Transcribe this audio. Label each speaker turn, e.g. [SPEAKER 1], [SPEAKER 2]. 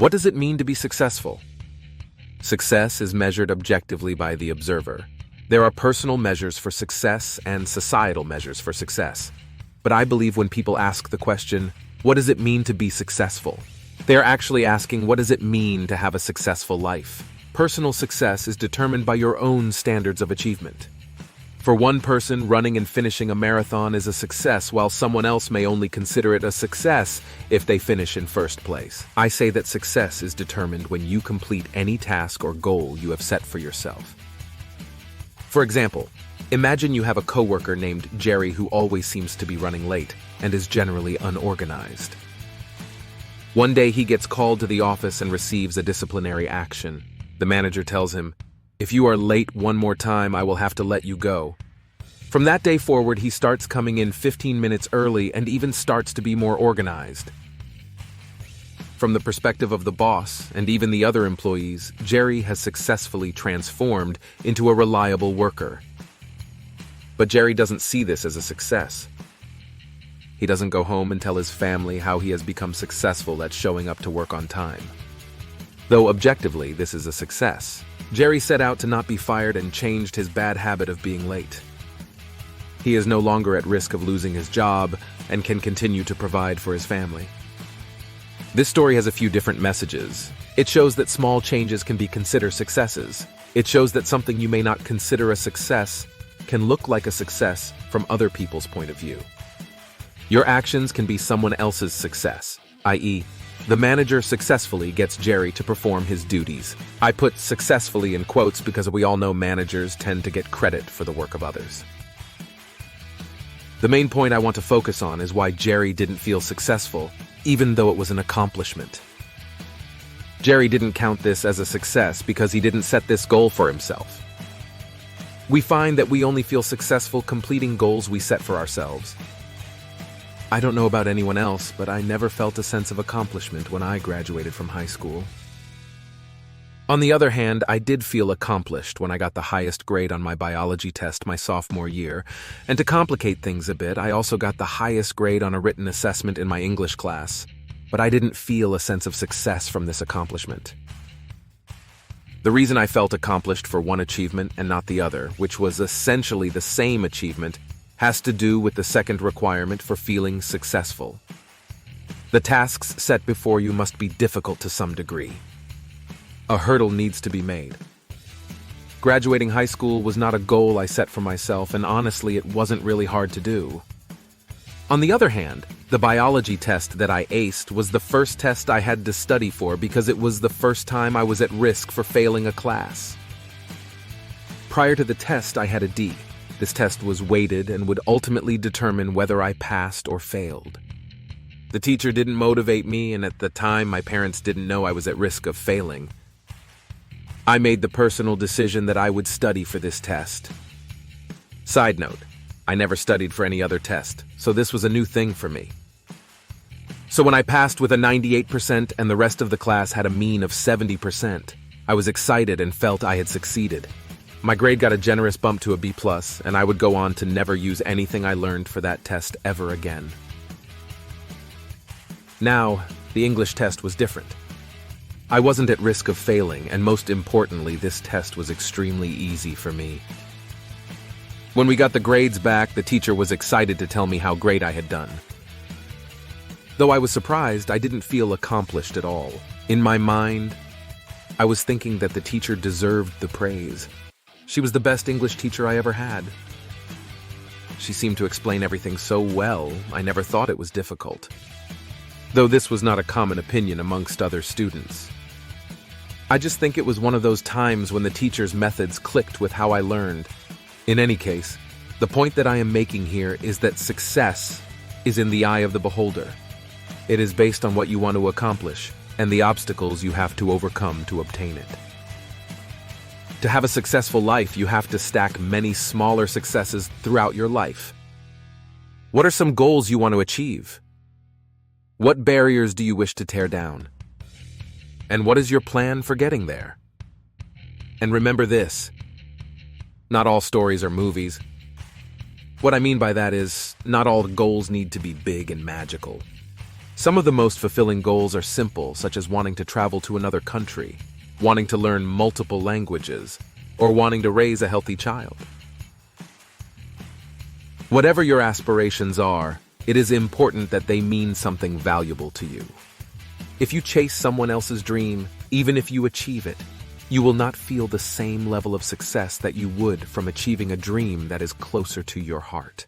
[SPEAKER 1] What does it mean to be successful? Success is measured objectively by the observer. There are personal measures for success and societal measures for success. But I believe when people ask the question, what does it mean to be successful? They are actually asking, what does it mean to have a successful life? Personal success is determined by your own standards of achievement. For one person, running and finishing a marathon is a success, while someone else may only consider it a success if they finish in first place. I say that success is determined when you complete any task or goal you have set for yourself. For example, imagine you have a coworker named Jerry who always seems to be running late and is generally unorganized. One day he gets called to the office and receives a disciplinary action. The manager tells him, "If you are late one more time, I will have to let you go." From that day forward, he starts coming in 15 minutes early and even starts to be more organized. From the perspective of the boss and even the other employees, Jerry has successfully transformed into a reliable worker. But Jerry doesn't see this as a success. He doesn't go home and tell his family how he has become successful at showing up to work on time. Though objectively, this is a success. Jerry set out to not be fired and changed his bad habit of being late. He is no longer at risk of losing his job and can continue to provide for his family. This story has a few different messages. It shows that small changes can be considered successes. It shows that something you may not consider a success can look like a success from other people's point of view. Your actions can be someone else's success, i.e., the manager successfully gets Jerry to perform his duties. I put successfully in quotes because we all know managers tend to get credit for the work of others. The main point I want to focus on is why Jerry didn't feel successful, even though it was an accomplishment. Jerry didn't count this as a success because he didn't set this goal for himself. We find that we only feel successful completing goals we set for ourselves. I don't know about anyone else, but I never felt a sense of accomplishment when I graduated from high school. On the other hand, I did feel accomplished when I got the highest grade on my biology test my sophomore year, and to complicate things a bit, I also got the highest grade on a written assessment in my English class, but I didn't feel a sense of success from this accomplishment. The reason I felt accomplished for one achievement and not the other, which was essentially the same achievement, has to do with the second requirement for feeling successful. The tasks set before you must be difficult to some degree. A hurdle needs to be made. Graduating high school was not a goal I set for myself, and honestly, it wasn't really hard to do. On the other hand, the biology test that I aced was the first test I had to study for because it was the first time I was at risk for failing a class. Prior to the test, I had a D. This test was weighted and would ultimately determine whether I passed or failed. The teacher didn't motivate me, and at the time, my parents didn't know I was at risk of failing. I made the personal decision that I would study for this test. Side note, I never studied for any other test, so this was a new thing for me. So when I passed with a 98% and the rest of the class had a mean of 70%, I was excited and felt I had succeeded. My grade got a generous bump to a B+, and I would go on to never use anything I learned for that test ever again. Now, the English test was different. I wasn't at risk of failing, and most importantly, this test was extremely easy for me. When we got the grades back, the teacher was excited to tell me how great I had done. Though I was surprised, I didn't feel accomplished at all. In my mind, I was thinking that the teacher deserved the praise. She was the best English teacher I ever had. She seemed to explain everything so well, I never thought it was difficult. Though this was not a common opinion amongst other students. I just think it was one of those times when the teacher's methods clicked with how I learned. In any case, the point that I am making here is that success is in the eye of the beholder. It is based on what you want to accomplish and the obstacles you have to overcome to obtain it. To have a successful life, you have to stack many smaller successes throughout your life. What are some goals you want to achieve? What barriers do you wish to tear down? And what is your plan for getting there? And remember this, not all stories are movies. What I mean by that is, not all goals need to be big and magical. Some of the most fulfilling goals are simple, such as wanting to travel to another country, wanting to learn multiple languages, or wanting to raise a healthy child. Whatever your aspirations are, it is important that they mean something valuable to you. If you chase someone else's dream, even if you achieve it, you will not feel the same level of success that you would from achieving a dream that is closer to your heart.